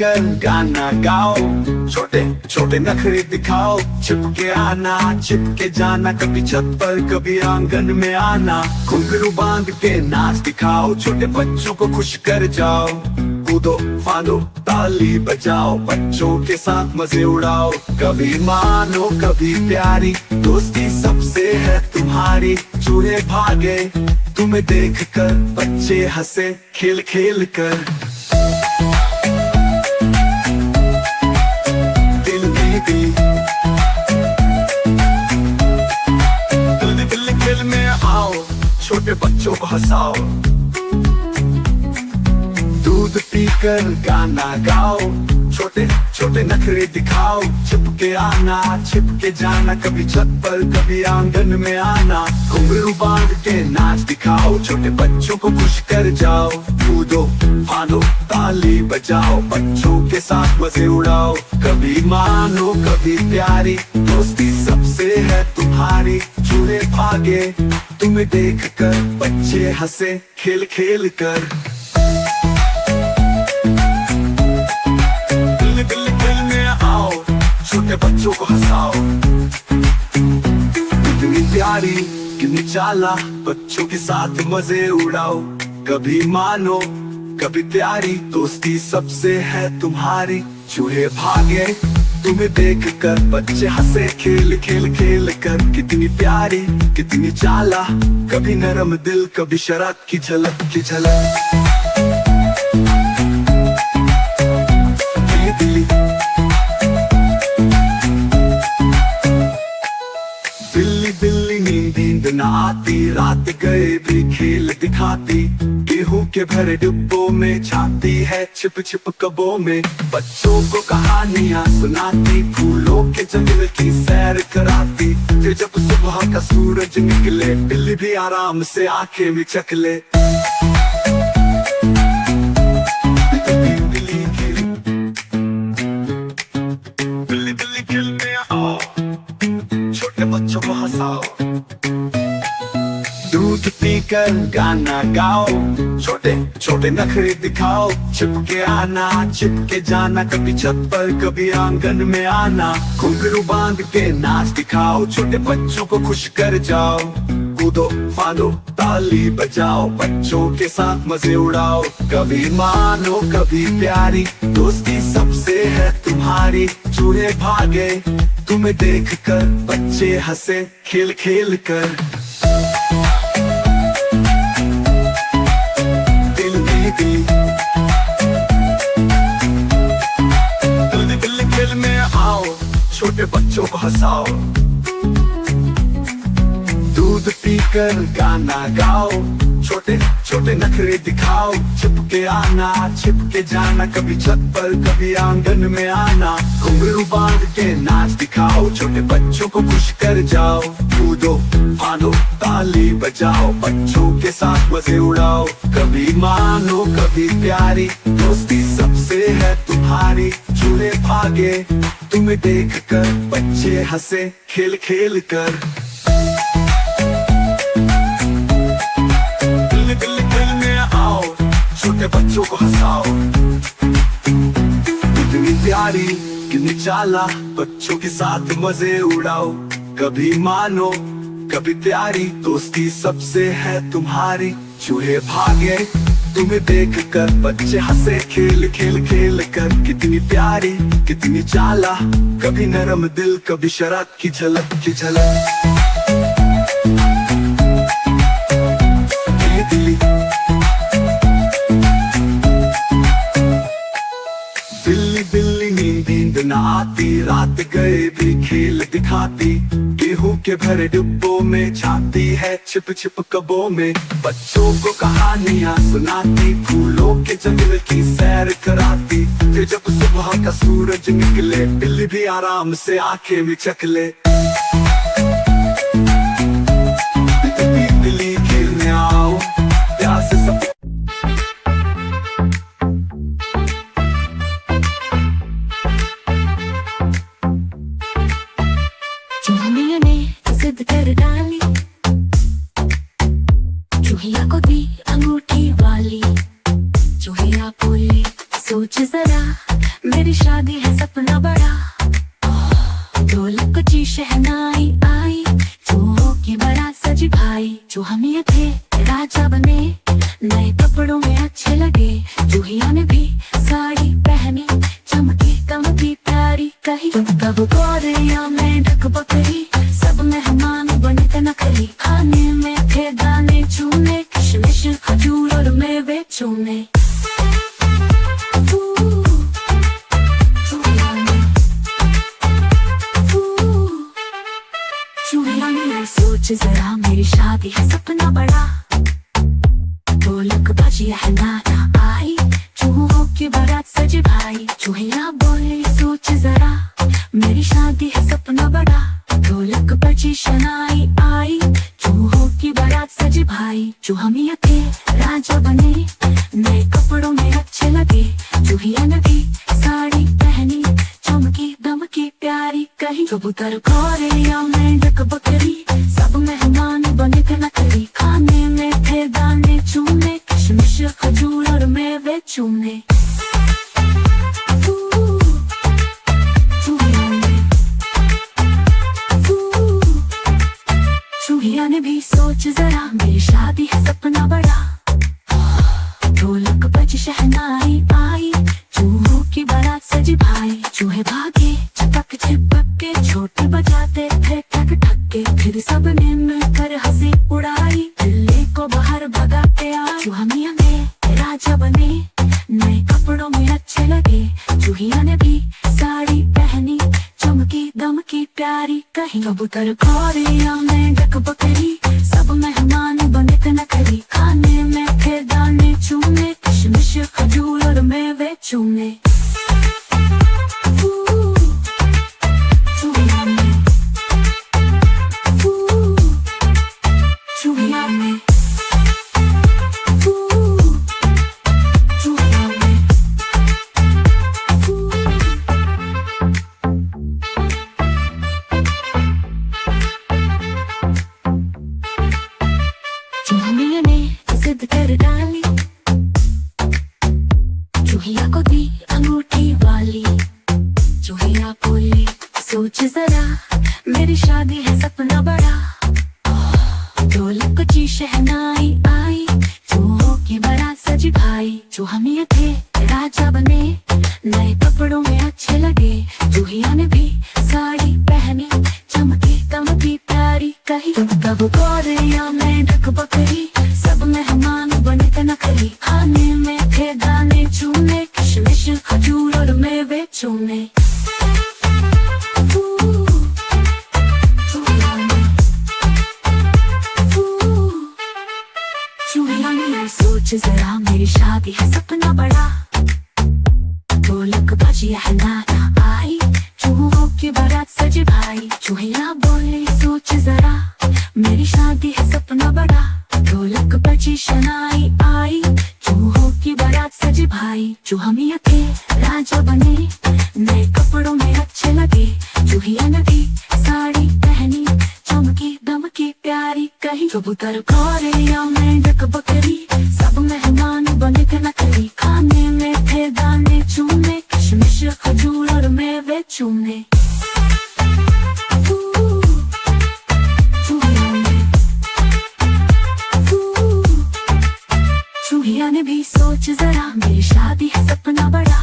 कर गाना गाओ, छोटे छोटे नखरे दिखाओ, छिपके आना छिपके जाना, कभी छत पर कभी आंगन में आना, घुंघरू बांध के नाच दिखाओ, छोटे बच्चों को खुश कर जाओ, कूदो फांदो ताली बजाओ, बच्चों के साथ मजे उड़ाओ, कभी मानो कभी प्यारी दोस्ती सबसे है तुम्हारी, चूहे भागे तुम्हें देखकर, बच्चे हंसे खेल खेल कर, दिल में आओ, छोटे बच्चों को हंसाओ, दूध पीकर गाना गाओ, छोटे छोटे नखरे दिखाओ, छिपके आना छिपके जाना, कभी छत पर कभी आंगन में आना, घुंघरू बांध के नाच दिखाओ, छोटे बच्चों को खुश कर जाओ, कूदो फांदो ताली बजाओ, बच्चों के साथ मजे उड़ाओ, कभी मानो कभी प्यारी दोस्ती सबसे है तुम्हारी, चूहे भागे तुम्हें देखकर, बच्चे हंसे खेल खेल कर, छोटे बच्चों को हंसाओ, कितनी प्यारी कितनी चाला, बच्चों के साथ मजे उड़ाओ, कभी मानो कभी प्यारी दोस्ती सबसे है तुम्हारी, चूहे भागे तुम्हें देखकर, बच्चे हंसे खेल खेल खेल कर, कितनी प्यारी कितनी चाला, कभी नरम दिल कभी शरारत की झलक की झलक, नींद न आती, रात गए भी खेल दिखाती, गेहूं के भरे डिब्बों में छाती है छिप छिप कबों में, बच्चों को कहानियां सुनाती, फूलों के जंगल की सैर कराती, फिर जब सुबह का सूरज निकले, बिल्ली भी आराम से आंखें मिचक ले, बिल्ली खेलने आओ, छोटे बच्चों को हंसाओ, दूध पीकर गाना गाओ, छोटे छोटे नखरे दिखाओ, छिपके आना छिपके जाना, कभी छत पर कभी आंगन में आना, घुंघरू बांध के नाच दिखाओ, छोटे बच्चों को खुश कर जाओ, कूदो फांदो ताली बजाओ, बच्चों के साथ मजे उड़ाओ, कभी मानो कभी प्यारी दोस्ती सबसे है तुम्हारी, चूहे भागे तुम्हें देखकर, बच्चे हंसे खेल खेल कर, दिल में आओ, छोटे बच्चों को हंसाओ, दूध पीकर गाना गाओ, छोटे छोटे नखरे दिखाओ, छिपके आना छिपके जाना, कभी छत पर कभी आंगन में आना, घुंघरू बांध के नाच दिखाओ, छोटे बच्चों को खुश कर जाओ, कूदो फांदो ताली बजाओ, बच्चों के साथ मजे उड़ाओ, कभी मानो कभी प्यारी दोस्ती सबसे है तुम्हारी, चूहे भागे तुम्हें देखकर, बच्चे हंसे खेल खेल कर, छोटे बच्चों को हंसाओ, कितनी प्यारी कितनी चाला, बच्चों के साथ मजे उड़ाओ, कभी मानो कभी प्यारी दोस्ती सबसे है तुम्हारी, चूहे भागे तुम्हें देखकर, बच्चे हंसे खेल खेल खेल कर, कितनी प्यारी कितनी चाला, कभी नरम दिल कभी शरारत की झलक की झलक, नींद न आती, रात गए भी खेल दिखाती, गेहूं के भरे डिब्बों में छाती है छिप छिप कबों में, बच्चों को कहानियां सुनाती, फूलों के जंगल की सैर कराती, फिर जब सुबह का सूरज निकले, बिल्ली भी आराम से आंखें मिचक ले, बिल्ली खेलने आओ, प्यार से सब जिद कर डाली, चूहिया को दी अंगूठी वाली, चूहिया बोले सोच जरा मेरी शादी है सपना बड़ा, ढोलक की शहनाई आई, चूहों की बारात सजी भाई। जो हम ये थे राजा बने, नए कपड़ों में अच्छे लगे। चूहिया ने भी साड़ी पहनी, चमकी दमकी प्यारी कही। तब गौरैया में ढक बकरी, सब मेहमान बने थे नकली। खाने में थे दाने चूने, किशमिश खजूर और मेवे चूने। सोच जरा मेरी शादी है सपना बड़ा, ढोलक बाजी है नारा आई, चूहों की बारात सजी भाई। चूहिया बोली सोच जरा मेरी शादी है सपना बड़ा, ढोलक बाजी शहनाई आई, चूहों की बारात सजी भाई। चूहा मियां थे राजा बने, नए कपड़ों में अच्छे लगे। चूहिया ने भी साड़ी पहनी, चमकी दमकी प्यारी कही। कबूतर गौरैया में ढक बकरी, सब मेहमान बने थे नकली। खाने में थे दाने चूने, किशमिश खजूर और मेवे चूने। चूहिया ने भी सोच जरा मेरी शादी है सपना बड़ा, ढोलक बजी शहनाई आई, चूहों की बारात सजी भाई। चूहे भागे चिपक चिपक के, छोटे बजाते थे ठक ठक के। फिर सबने मिलकर हंसी उड़ाई, बिल्ली को बाहर भगाते आए। चूहा मियां ने राजा बने, नए कपड़ों में अच्छे लगे। चूहिया ने भी साड़ी पहनी, चमकी दमकी प्यारी कही। कबूतर गौरैया में ढक बकरी, सब मेहमान बने थे नकली। खाने में थे दाने चूने, किशमिश खजूर और मेवे चूने। चूहिया ने जिद कर डाली, चूहिया को दी अंगूठी वाली। चूहिया बोली सोच जरा मेरी शादी है सपना बड़ा, ढोलक की शहनाई आई, चूहों की बारात सजी भाई। चूहा मियां थे राजा बने, नए कपड़ों में अच्छे लगे। चूहिया ने भी साड़ी पहनी, चमकी दमकी प्यारी कही। तब गौरैया में ढक बकरी, सब मेहमान बने थे नकली। खाने में थे दाने चूने, किशमिश खजूर और मेवे चूने। चूहिया ने सोच जरा मेरी शादी है सपना बड़ा, ढोलक बाजी है नारा आई, चूहों की बारात सजी भाई। चूहिया बोली सोच जरा मेरी शादी है सपना बड़ा, ढोलक बजी शहनाई आई, चूहों की बारात सजी भाई। चूहा मियां थे राजा बने, नए कपड़ों में अच्छे लगे। चूहिया ने भी साड़ी पहनी, चमकी दमकी प्यारी कही। कबूतर गौरैया में ढक बकरी, सब मेहमान बने थे नकली। खाने में थे दाने चूने, किशमिश खजूर और मेवे चूने। चूहिया ने भी सोच जरा मेरी शादी है सपना बड़ा,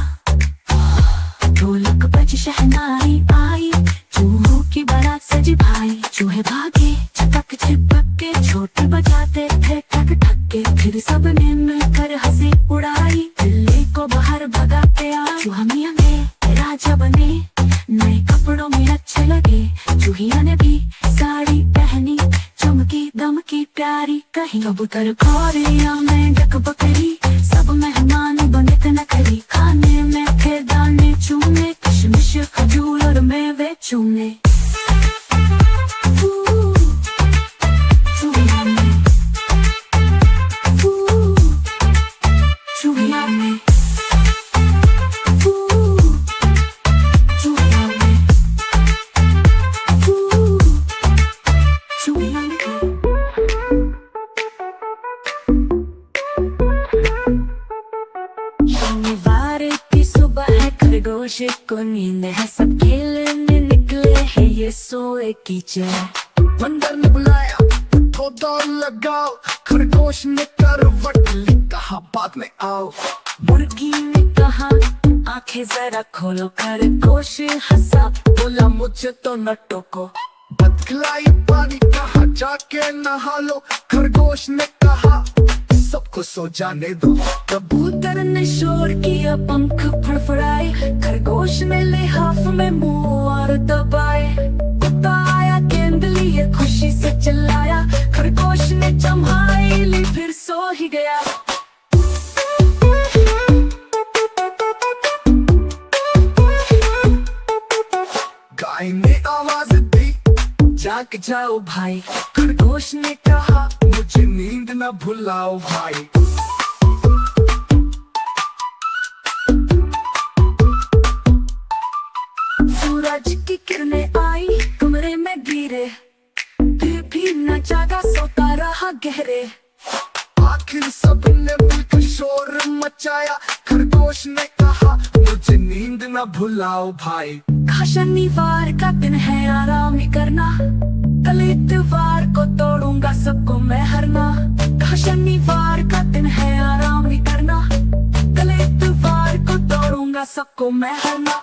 ढोलक बजी शहनाई आई, चूहों की बारात सजी भाई। चूहे भागे चिपक चिपक के, छोटे बजाते थे ठक ठक के। फिर सबने मिलकर हंसी उड़ाई, बिल्ली को बाहर भगाते आए। चूहा मियां ने राजा बने, नए कपड़ों में अच्छे लगे। चूहिया ने भी साड़ी पहनी, चमकी दमकी प्यारी कही। कबूतर गौरैया में ढक बकरी, सब मेहमान बने थे नकली। खाने में थे दाने चूने, किशमिश खजूर और मेवे चूने। को नींद है, सब खेलने निकले हैं ये सोए कीचड़। बंदर ने बुलाया तो दौड़ लगाओ, खरगोश ने करवट ली कहा बाद में आओ। मुर्गी ने कहा आंखें जरा खोलो, खरगोश हंसा बोला मुझे तो न टोको। बतखलाई पानी कहा जाके नहा लो, खरगोश ने कहा सबको सो जाने दो। कबूतर ने शोर किया पंख फड़फड़ाए, खरगोश ने लिहाफ में मुंह और दबाए। कुत्ता आया गेंद लिए खुशी से चिल्लाया, खरगोश ने जम्हाई ली फिर सो ही गया। गाय ने आवाज दी जाग जाओ भाई, खरगोश ने कहा मुझे नींद न भुलाओ भाई। सूरज की किरणें आई कमरे में गिरे, फिर भी न जागा सोता रहा गहरे। आखिर सबने मिलकर शोर मचाया, खरगोश ने कहा मुझे नींद न भुलाओ भाई। शनिवार का दिन है आराम ही करना, कल इतवार को तोड़ूंगा सबको मैं हरना। शनिवार का दिन है आराम ही करना, कल इतवार को तोड़ूंगा सबको मैं हरना।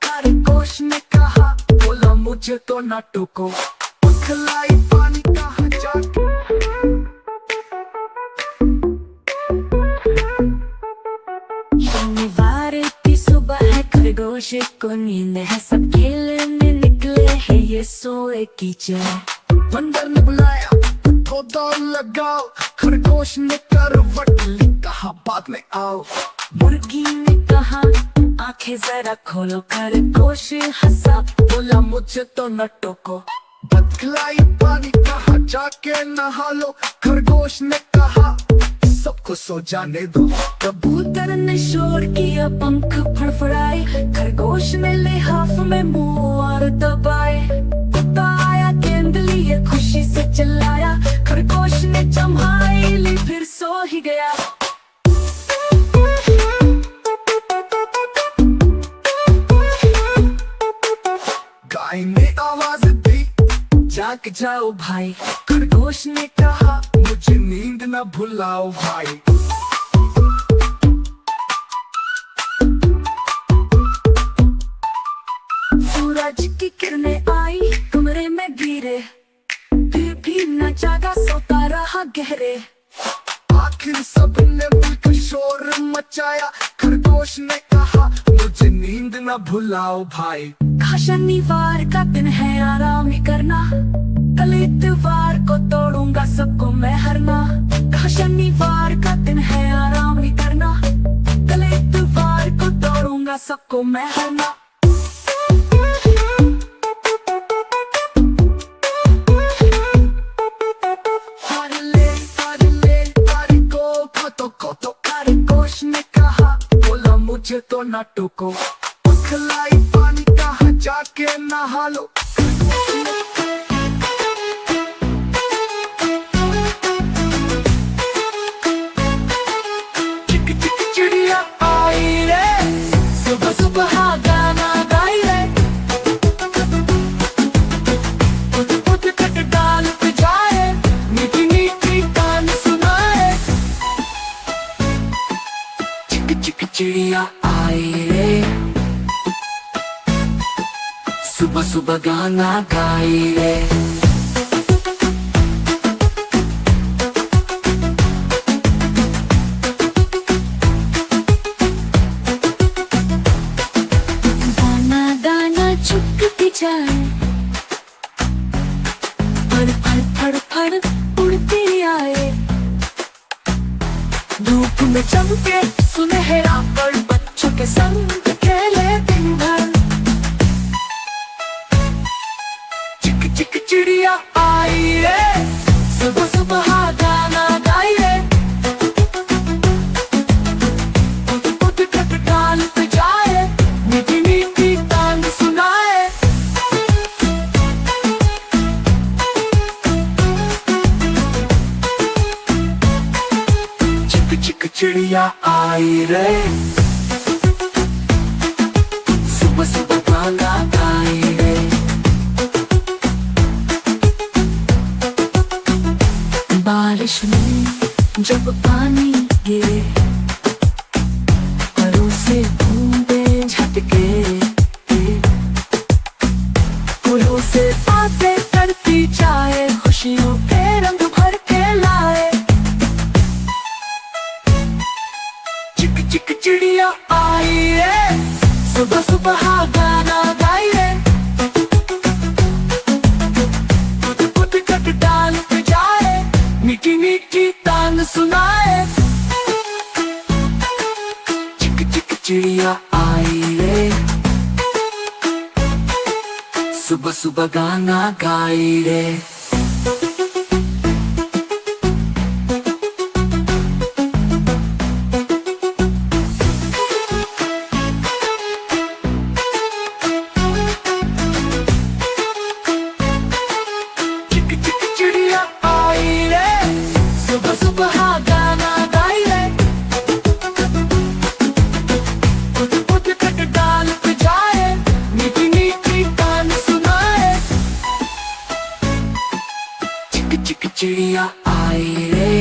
खरगोश ने कहा बोला मुझे तो न टोको। बतखलाई पानी कहा जाके शनिवार की सुबह है, खरगोश को नींद है, सब खेलने निकले हैं ये सोए कीचड़। बंदर ने बुलाया तो दौड़ लगाओ, खरगोश ने करवट ली कहा बाद में आओ। मुर्गी ने कहा आंखें जरा खोलो, खरगोश हंसा बोला मुझे तो न टोको। बतखलाई पानी कहा जाके नहा लो, खरगोश ने कहा सबको सो जाने दो। कबूतर ने शोर किया पंख फड़फड़ाए, खरगोश ने लिहाफ में मुंह और दबाए। कुत्ता आया गेंद लिए खुशी से चिल्लाया, खरगोश ने जम्हाई ली फिर सो ही गया। गाय ने आवाज दी जाग जाओ भाई, खरगोश ने कहा मुझे नींद न भुलाओ भाई। सूरज की किरणें आई कमरे में गिरे, फिर भी न जागा सोता रहा गहरे। आखिर सबने मिलकर शोर मचाया, खरगोश ने कहा मुझे नींद न भुलाओ भाई। शनिवार का दिन है आराम ही करना, कल इतवार को तोड़ूंगा सबको मैं हरना। शनिवार का दिन है आराम ही करना, कल इतवार को तोड़ूंगा सबको मैं हरना। खरगोश ने कहा बोला मुझे तो न टोको। बतखलाई पानी कहा जाके नहा लो, चिक चिक चिड़िया आई रे, सुबह सुबह गाना गाई रे। उठ कट डाल पे जाए, मीठी मीठी गान सुनाए। चिक चिक चिड़िया आई रे, सुबह सुबह गाना गाई रे। दाना दाना चुगती जाए, फड़ फड़ फड़ फड़ उड़ती आए। धूप में चमके सुनहरा पर बच्चों के संग खेले दिन भर। चिक चिक चिड़िया आई रे, सुबह सुबह गाना गाई रे। उठ कट डाल पे जाए, मीठी मीठी तान सुनाए। चिड़िया आई रे, सुबह सुबह गाना गाई रे। बारिश में जब पानी गिरे, परों से बूंदें झटके, फूलों से बातें करती जाए, खुशियों के रंग भर के लाए। चिक चिक चिड़िया आई रे, सुबह सुबह गाना गाई रे, कुट कट डाल पे जाए, मीठी मीठी तान सुनाए। चिक चिक चिड़िया आई रे, सुबह सुबह गाना गाई रे। चिक चिक चिड़िया आई रे, सुबह सुबह गाना गाई रे, कुट कट डाल पे जाए, मीठी मीठी तान सुनाए। चिक चिक चिड़िया आई रे,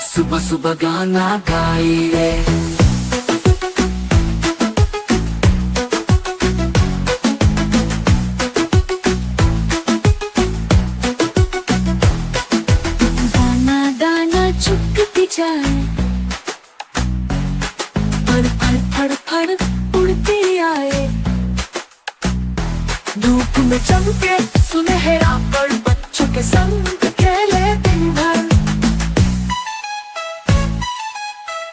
सुबह सुबह गाना गाई रे। दाना दाना चुगती जाए, फड़ फड़ फड़ फड़ उड़ती आए। धूप में चमके सुनहरा पर बच्चों के संग खेले दिन भर।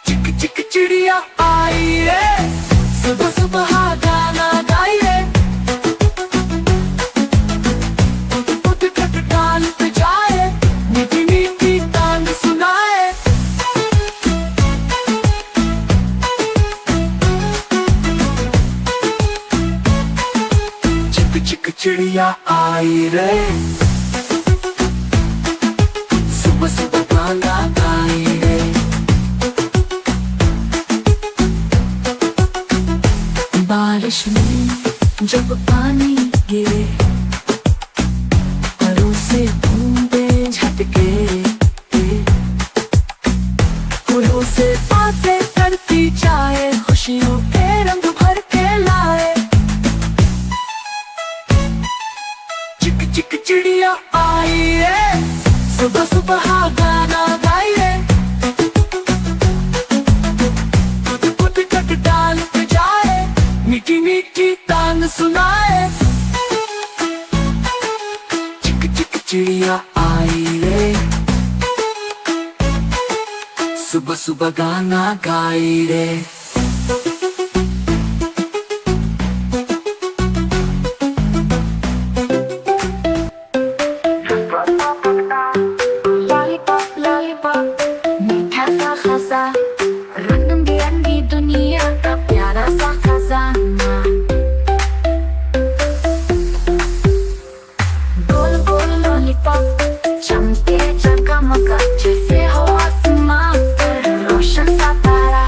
चिक चिक चिड़िया आई रे, सुबह सुबह गाना गाई रे, कुट कट डाल पे जाए, मीठी मीठी तान सुनाए। चिक चिक चिड़िया आई रे, सुबह सुबह गाना गाई रे। बारिश में जब पानी गिरे, परों से बूंदें झटके, फूलों से बातें करती जाए, खुशियों के रंग भर के लाए। चिक चिक चिड़िया आई रे, सुबह सुबह गाना गाई रे, कुट कट डाल पे जाए, मीठी मीठी तान सुनाए। चिक चिक चिड़िया आई रे, सुबह सुबह गाना गाई रे। लॉलीपॉप लॉलीपॉप मीठा सा खजा, रंग बिरंगी दुनिया का प्यारा सा खजाना। गोल गोल लॉलीपॉप चमके चमका, जैसे हो आसमां पर रोशन सा तारा।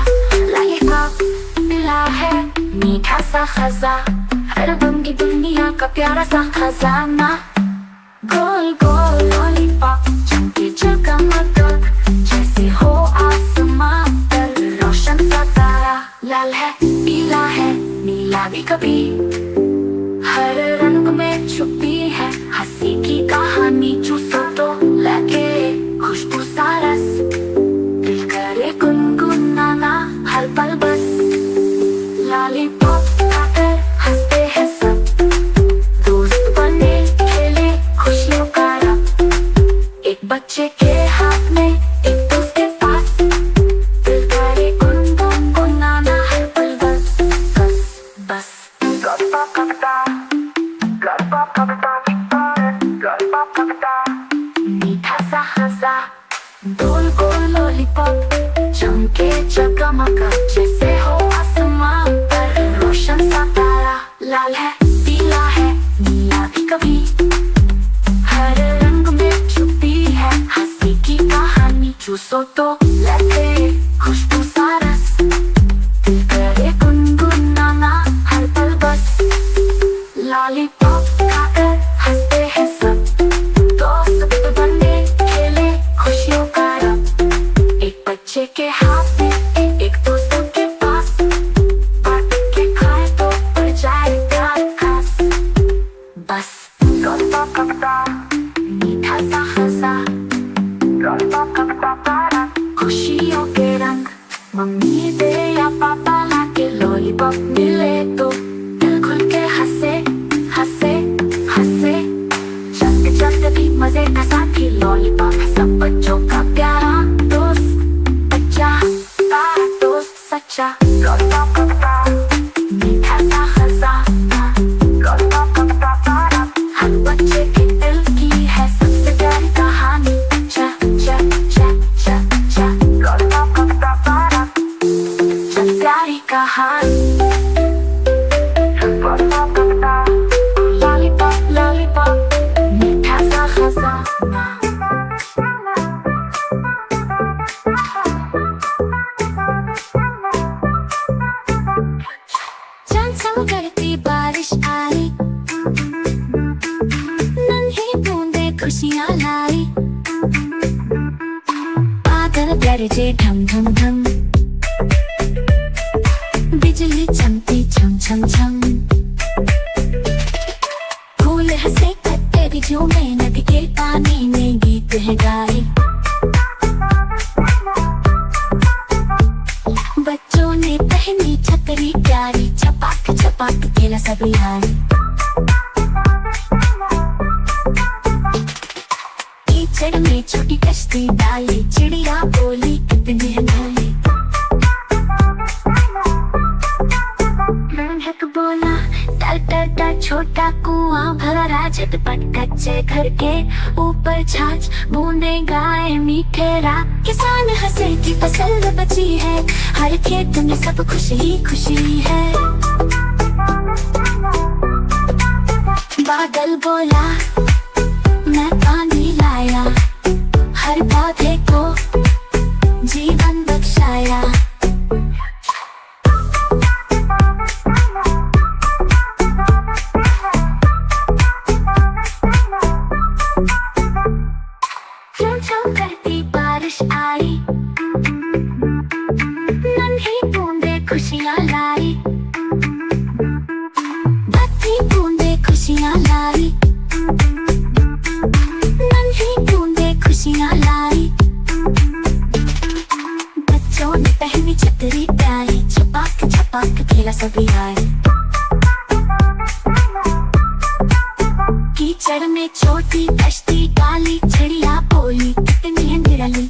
लॉलीपॉप मिला है मीठा सा खजा, रंग की दुनिया का प्यारा सा खजाना। गोल गोल लॉलीपॉप चमके चमका, जैसे हो आसमां पर रोशन सा तारा। लाल है पीला है नीला भी कभी, हर रंग में छुपी है हंसी की कहानी। चूसो तो लगे खुशबू सा रस, दिल करे गुनगुनाना हर पल बस। लॉलीपॉप खाकर हंसते हैं सब, दोस्त बने खेले खुशियों का रब। एक बच्चे के हाथ में एक दोस्त के पास, दिल करे गुनगुनाना हर पल बस बस बस। मीठा सा खजा, गोल गोल लॉलीपॉप चमके चमका, जैसे हो आसमां पर रोशन सा तारा। लाल है पीला है नीला भी कभी, हर रंग में छुपी है हंसी की कहानी। चूसो तो लगे खुशबू सा रस, करे गुनगुनाना हर पल बस। लॉलीपॉप खाकर हंसते हैं सब, दोस्त बने खेले खुशियों का रब। एक बच्चे के हाथ में एक दोस्तों के पास, बांट के खाए तो बढ़ जाएगा खास। बस मीठा सा खजा, खुशियों के रंग, मम्मी दे या पापा लाके लॉलीपॉप मिले तो दिल खुल के हंसे हंसे हंसे। चलते चलते भी मजे का साथी लॉलीपॉप सब बच्चों का प्यारा दोस्त, बच्चा तारा दोस्त सच्चा। मीठा सा खजा, हर बच्चे के दिल की है सबसे प्यारी कहानी। चा चा चा चा चा प्यारी कहानी। लॉलीपॉप लॉलीपॉप मीठा सा खजाना। चमचम करती बारिश आई, नन्ही बूंदे खुशियाँ लाई। बादल गरजे ढम ढम ढम, बिजली चमकी छम छम छम। फूल हंसे पत्ते भी झूमे, नदी के पानी में गीत है गाए। बच्चों ने पहनी छतरी प्यारी, चपाक चपाक खेला सब यारी। कीचड़ में छोटी कश्ती डाली, चिड़िया बोली कितनी है न्यारी। मेंढक बोला टर टर टर, छोटा कुआं भरा झटपट कच्चे घर के ऊपर छाछ बूंदे गाए मीठे राग। किसान हंसे की फसल बची है, हर खेत में सब खुशी ही खुशी है। बादल बोला मैं पानी लाया, हर पौधे को जीवन बख्शाया। चमचम करती बारिश आई, नन्ही बूंदे खुशियाँ लाई। बत्ती बूंदे खुशियाँ लाई, नन्ही बूंदे खुशियाँ लाई। बच्चों ने पहनी छतरी प्यारी, छपाक छपाक खेला सभी आई। कीचड़ में छोटी कश्ती डाली, चिड़िया बोली कितनी है निराली।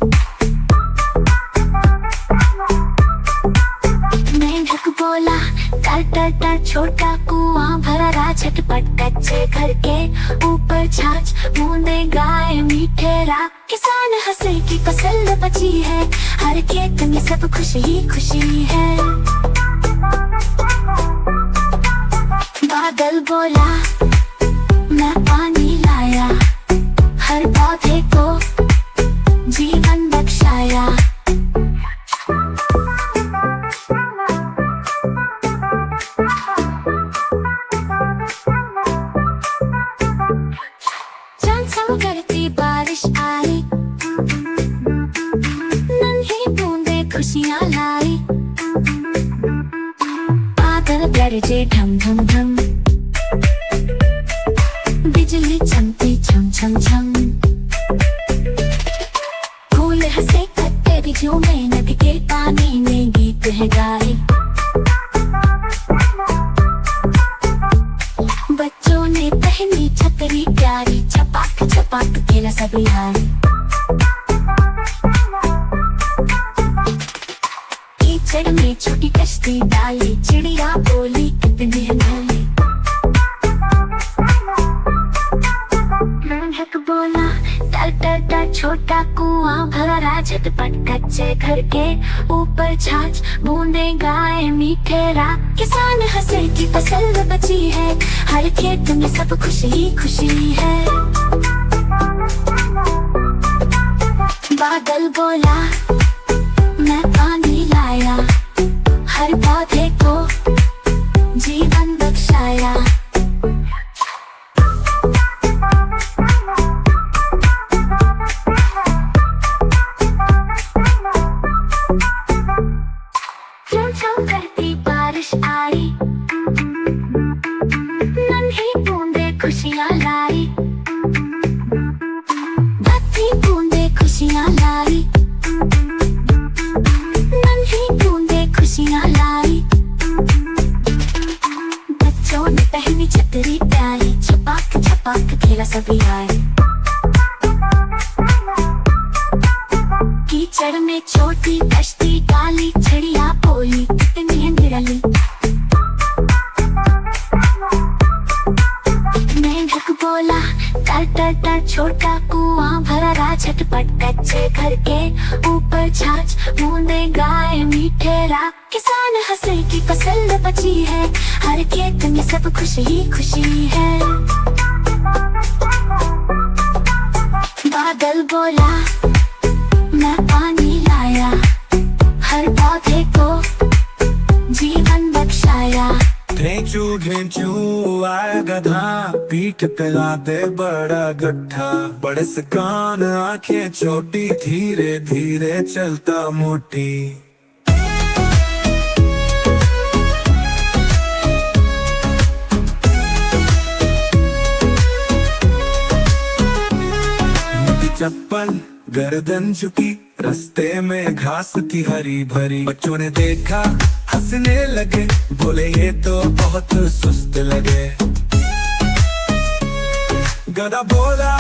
मेंढक बोला टर टर टर, छोटा कुआं भरा झटपट कच्चे घर के ऊपर छाछ बूंदे गाए मीठे राग। किसान हंसे की फसल बची है, हर खेत में सब खुशी ही खुशी है। बादल बोला मैं पानी लाया, हर पौधे को जीवन बख्शाया। चमचम करती बारिश आई, नन्ही बूंदे खुशियाँ लाई। बादल गरजे ढम ढम ढम, बिजली चमकी छम छम छम। फूल हंसे पत्ते भी झूमे, नदी के पानी में गीत है गाए। बच्चों ने पहनी छतरी प्यारी, चपाक चपाक खेला सब यारी। कीचड़ में छोटी कश्ती डाली, चिड़िया बोली कितनी है न्यारी। मेंढक बोला टर टर टर, छोटा कुआं भरा झटपट कच्चे घर के ऊपर छाछ बूंदे गाए मीठे राग। किसान हंसे की फसल बची है, हर खेत में सब खुशी ही खुशी है। बादल बोला मैं पानी लाया, हर पौधे को जीवन बख्शाया। चम चम करती बारिश आई, नन्ही बूंदे खुशियाँ लाई, बत्ती बूंदे खुशियाँ लाई, नन्ही बूंदे खुशियाँ लाई। बच्चों ने पहनी छतरी प्यारी, छपाक छपाक खेला सभी आए। कीचड़ में छोटी कश्ती डाली, चिड़िया बोली कितनी निराली। मेंढक बोला टर टर टर, छोटा कुआं भरा रा झटपट, कच्चे घर के ऊपर छाछ बूंदे गाए मीठे राग। किसान हंसे की फसल बची है, हर खेत में सब खुशी ही खुशी है। बादल बोला मैं पानी लाया, हर पौधे को जीवन बख्शाया। ढेंचू ढेंचू आया गधा, पीठ पे लादे बड़ा गड्ढा। बड़े से कान आंखें छोटी, धीरे धीरे चलता मोटी। चप्पल गर्दन झुकी, रास्ते में घास थी हरी भरी। बच्चों ने देखा हंसने लगे, बोले ये तो बहुत सुस्त लगे। गधा बोला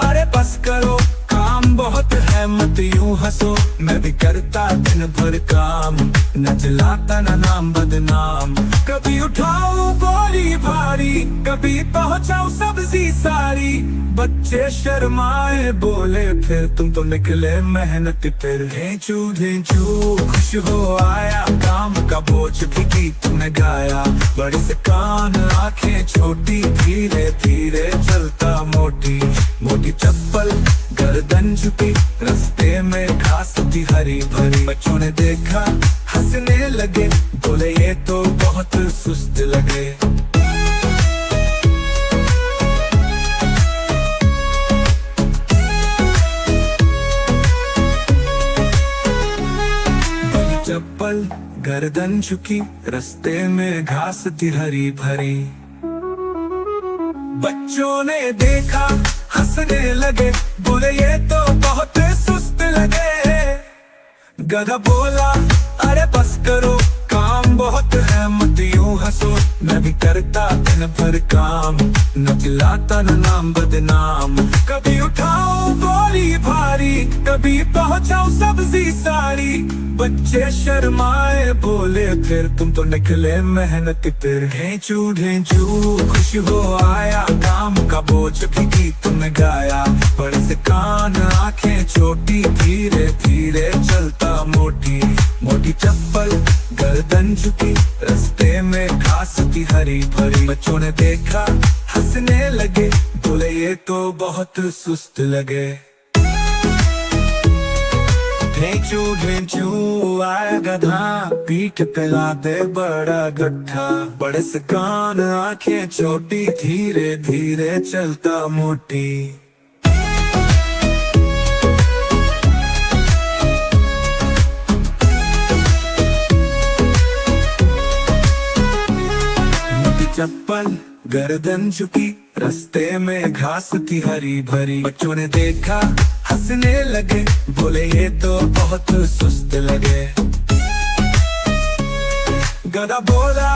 अरे बस करो, काम बहुत है मत यूं हंसो। मैं भी करता दिन भर काम, न चलाता न नाम बदनाम। कभी उठाओ बोरी भारी, कभी पहुंचाओ सब्जी सारी। बच्चे शर्माए बोले फिर तुम तो निकले मेहनत फिर। ढेंचू ढेंचू खुश हो आया, काम का बोझ भी गीत में गाया। बड़े से कान आंखें छोटी, धीरे धीरे चलता मोटी। मोटी चप्पल गर्दन झुकी, रास्ते में घास थी हरी भरी। बच्चों ने देखा हंसने लगे, बोले ये तो बहुत सुस्त लगे। चप्पल गर्दन झुकी, रास्ते में घास थी हरी भरी। बच्चों ने देखा हंसने लगे, बोले ये तो बहुत सुस्त लगे। गधा बोला अरे बस करो, काम बहुत है मत यूं हंसो। मैं भी करता दिन भर काम, न खिलाता न नाम बदनाम। कभी उठाओ बोरी भारी, कभी पहुंचाओ सब्जी सारी। बच्चे शर्माए बोले फिर तुम तो निकले मेहनत फिर। ढेंचू ढेंचू खुश हो आया, काम का बोझ भी गीत में गाया। बड़े से कान आंखें छोटी, धीरे धीरे चलता मोटी। मोटी चप्पल गर्दन झुकी, रास्ते में घास थी हरी भरी। बच्चों ने देखा हंसने लगे, बोले ये तो बहुत सुस्त लगे। ढेंचू ढेंचू आया गधा, पीठ पे लादे बड़ा गड्ढा। बड़े से कान आंखें छोटी, धीरे धीरे चलता मोटी। चप्पल गर्दन झुकी, रास्ते में घास थी हरी भरी। बच्चों ने देखा हंसने लगे, बोले ये तो बहुत सुस्त लगे। गधा बोला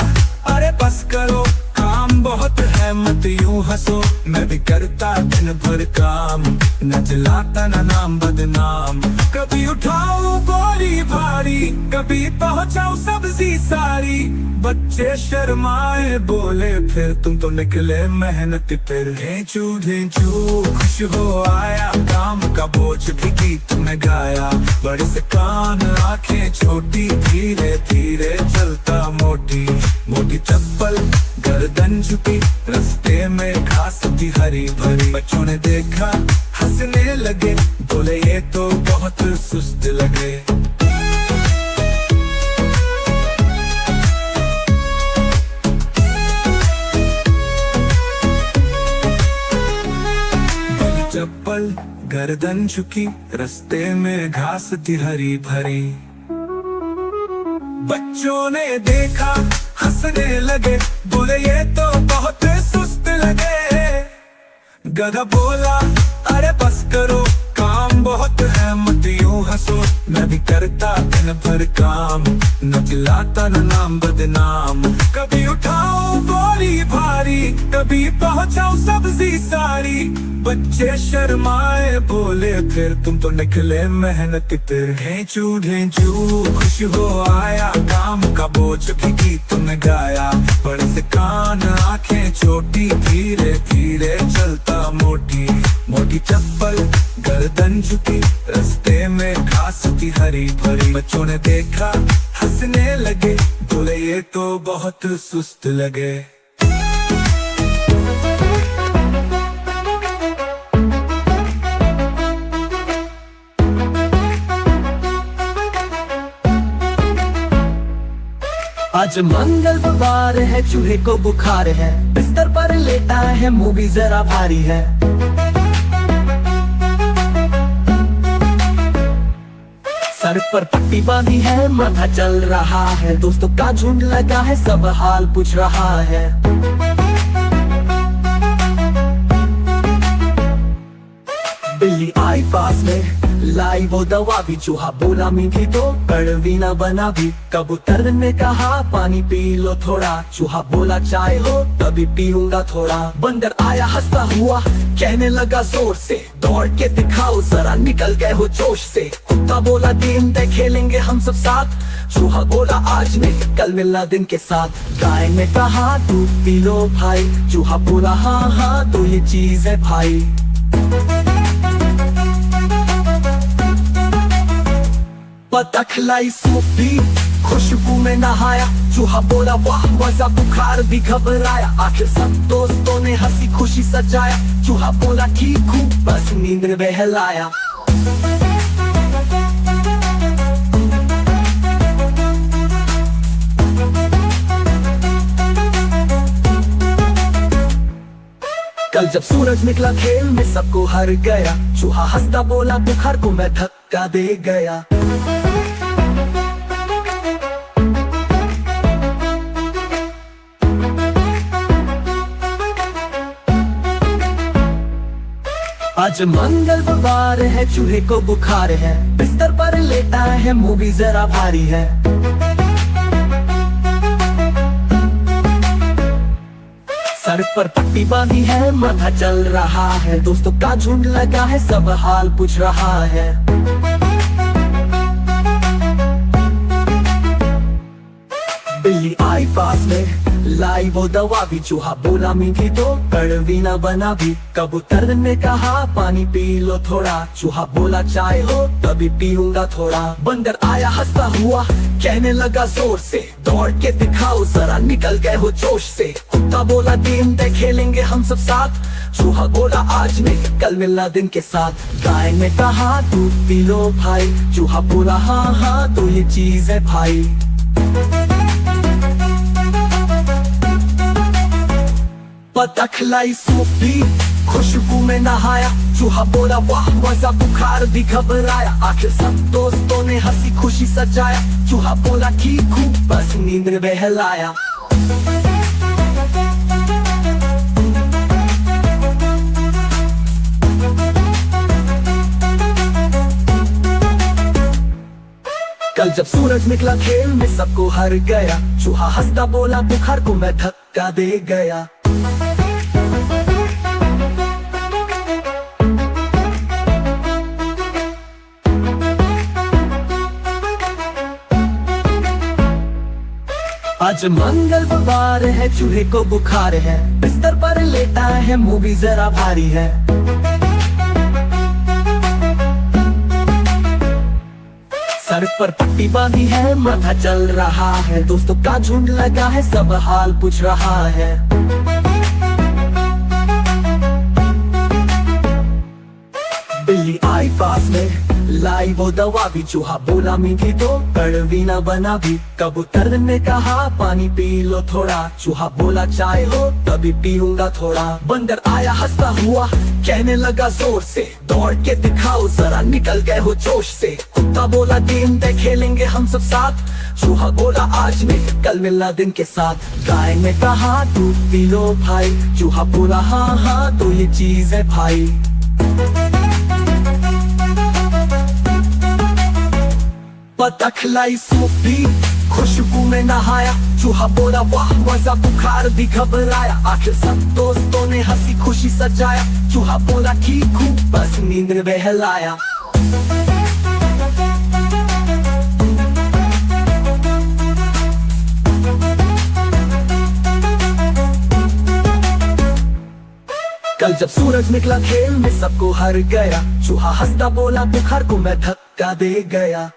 अरे बस करो, काम बहुत है मत यूं हंसो। मैं भी करता दिन भर काम, न चलाता न नाम बदनाम। कभी उठाओ बोरी भारी, कभी पहुंचाओ सब्जी सारी। बच्चे शर्माए बोले फिर तुम तो निकले मेहनत फिर। ढेंचू ढेंचू खुश हो आया, काम का बोझ भी गीत में गाया। बड़े से कान आंखें छोटी, धीरे धीरे चलता मोटी। मोटी चप्पल गर्दन झुकी, रास्ते में घास थी हरी भरी। बच्चों ने देखा हंसने लगे, बोले ये तो तो बहुत सुस्त लगे। चप्पल गर्दन झुकी, रास्ते में घास थी हरी भरी। बच्चों ने देखा हंसने लगे, बोले ये तो बहुत सुस्त लगे। गधा बोला अरे बस करो, काम बहुत है मत यूं हंसो। मैं भी करता दिन भर काम, न चिल्लाता न नाम बदनाम। कभी उठाओ बोरी भारी, कभी पहुंचाओ सब्जी सारी। बच्चे शर्माए बोले फिर तुम तो निकले मेहनत फिर। ढेंचू ढेंचू खुश हो आया, काम का बोझ भी गीत तुमने गाया। बड़े से कान आंखें छोटी, धीरे धीरे चलता मोटी। मोटी चप्पल गर्दन झुकी, रास्ते में घास थी हरी भरी। बच्चों ने देखा हंसने लगे, बोले ये तो बहुत सुस्त लगे। आज मंगलवार है, चूहे को बुखार है। बिस्तर पर लेटा है, मूवी जरा भारी है। सर पर पट्टी बांधी है, माथा चल रहा है। दोस्तों का झुंड लगा है, सब हाल पूछ रहा है। बिल्ली आई पास में, लाई वो दवा भी। चूहा बोला मीठी तो कड़वी ना बना भी। कबूतर ने कहा पानी पी लो थोड़ा। चूहा बोला चाय हो तभी पीऊंगा थोड़ा। बंदर आया हंसता हुआ, कहने लगा जोर से, दौड़ के दिखाओ जरा निकल गए हो जोश से। कुत्ता बोला दिन तक खेलेंगे हम सब साथ। चूहा बोला आज नहीं कल मिलना दिन के साथ। गाय ने कहा दूध पी लो भाई। चूहा बोला हाँ हाँ तो ये चीज है भाई। बतख लाई सूप भी, खुशबू में नहाया। चूहा बोला वाह मजा, बुखार भी घबराया। आखिर सब दोस्तों ने हंसी खुशी सजाया। चूहा बोला ठीक हूँ बस नींद में बहलाया। कल जब सूरज निकला खेल में सबको हर गया। चूहा हंसता बोला बुखार को मैं धक्का दे गया। आज मंगलवार है, चूहे को बुखार है। बिस्तर पर लेटा है, मूवी जरा भारी है। सर पर पट्टी बांधी है, माथा चल रहा है। दोस्तों का झुंड लगा है, सब हाल पूछ रहा है। बिल्ली आई पास में, लाई वो दवा भी। चूहा बोला मीठी तो कड़वी ना बना भी। कबूतर ने कहा पानी पी लो थोड़ा। चूहा बोला चाय हो तभी पीऊंगा थोड़ा। बंदर आया हंसता हुआ, कहने लगा जोर से, दौड़ के दिखाओ जरा निकल गए हो जोश से। कुत्ता बोला दिन तक खेलेंगे हम सब साथ। चूहा बोला आज नहीं कल मिलना दिन के साथ। गाय ने कहा दूध पी लो भाई। चूहा बोला हाँ हाँ तो ये चीज है भाई। बतख लाई सूप भी, खुशबू में नहाया। चूहा बोला वाह मजा, बुखार भी घबराया। आखिर सब दोस्तों ने हंसी खुशी सजाया। चूहा बोला ठीक हूँ बस नींद में बहलाया। कल जब सूरज निकला खेल में सबको हर गया। चूहा हंसता बोला बुखार को मैं धक्का दे गया। आज मंगलवार है, चूहे को बुखार है। बिस्तर पर लेटा है, मूवी जरा भारी है। सर पर पट्टी बांधी है, माथा चल रहा है। दोस्तों का झुंड लगा है, सब हाल पूछ रहा है। बिल्ली आई पास में, लाई वो दवा भी, चूहा बोला मीठी तो कड़वी ना बना भी। कबूतर ने कहा पानी पी लो थोड़ा, चूहा बोला चाय हो तभी पीऊंगा थोड़ा। बंदर आया हंसता हुआ कहने लगा जोर से, दौड़ के दिखाओ जरा निकल गए हो जोश से। कुत्ता बोला गेम दे खेलेंगे हम सब साथ, चूहा बोला आज नहीं कल मिलना दिन के साथ। गाय ने कहा दूध पी लो भाई, चूहा बोला हाँ हाँ तो ये चीज है भाई। बतख लाई सूप भी, खुशबू में नहाया, चूहा बोला वाह मजा, बुखार भी घबराया। आखिर सब दोस्तों ने हंसी खुशी सजाया, चूहा बोला ठीक हूँ बस नींद में बहलाया। कल जब सूरज निकला खेल में सबको हर गया, चूहा हंसता बोला बुखार को मैं धक्का दे गया।